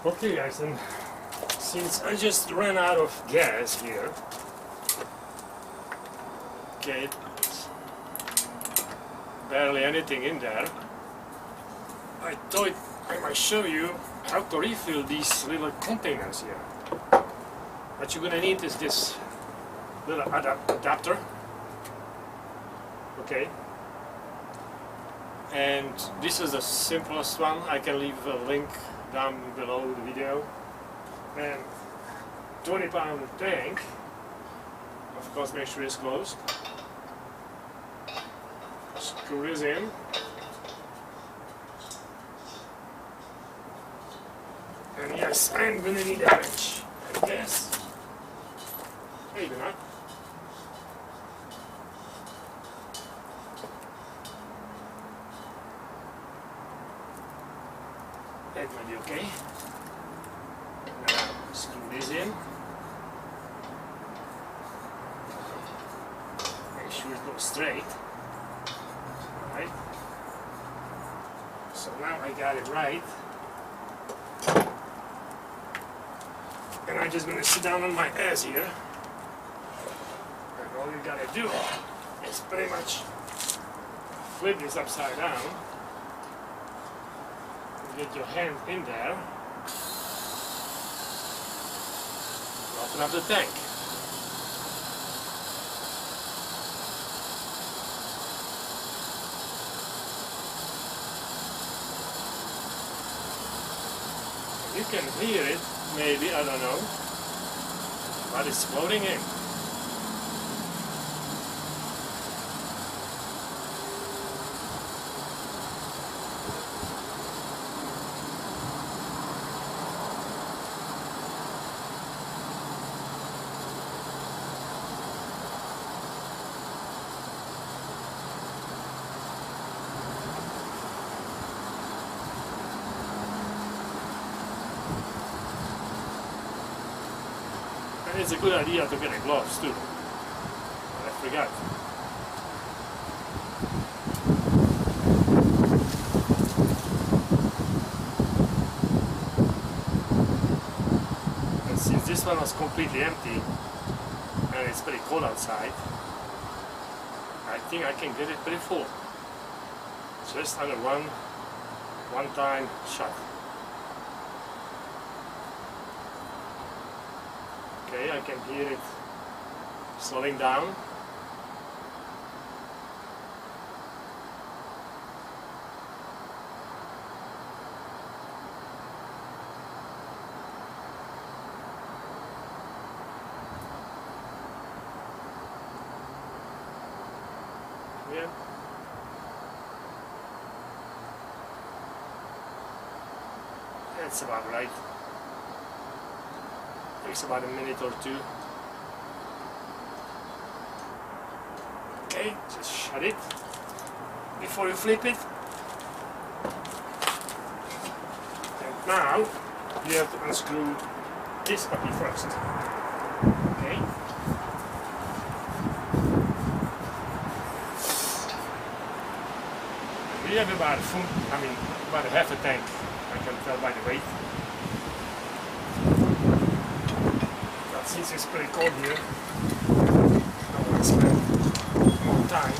Okay guys, and since I just ran out of gas here, okay, barely anything in there, I thought I might show you how to refill these little containers here. What you're gonna need is this little adapter, okay, and this is the simplest one. I can leave a link down below the video. And 20-pound tank, of course make sure it's closed. Screw this in. And yes, I'm gonna need a wrench, I guess. Maybe not. That might be okay. Now screw this in. Make sure it goes straight. Alright. So now I got it right. And I'm just gonna sit down on my ass here. And all you gotta do is pretty much flip this upside down. Get your hand in there. Open up the tank. You can hear it, maybe, I don't know, but it's floating in. And it's a good idea to get a gloves too. I forgot. And since this one was completely empty and it's pretty cold outside, I think I can get it pretty full. Just under one time shot. Okay, I can hear it slowing down. Yeah. That's about right. Takes about a minute or two. Okay, just shut it before you flip it. And now you have to unscrew this puppy first. Okay. We have about about a half a tank. I can tell by the weight. Since it's pretty cold here, I don't want to spend more time.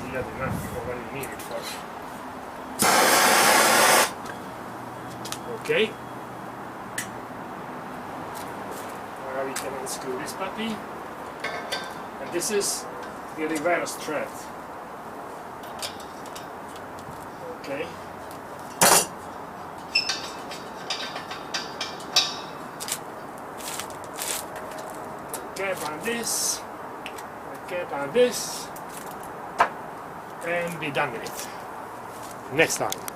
You got enough for what you need it for. Okay. Now we can unscrew this puppy. And this is the reverse thread. Okay. Cap on this, cap on this, and be done with it. Next time.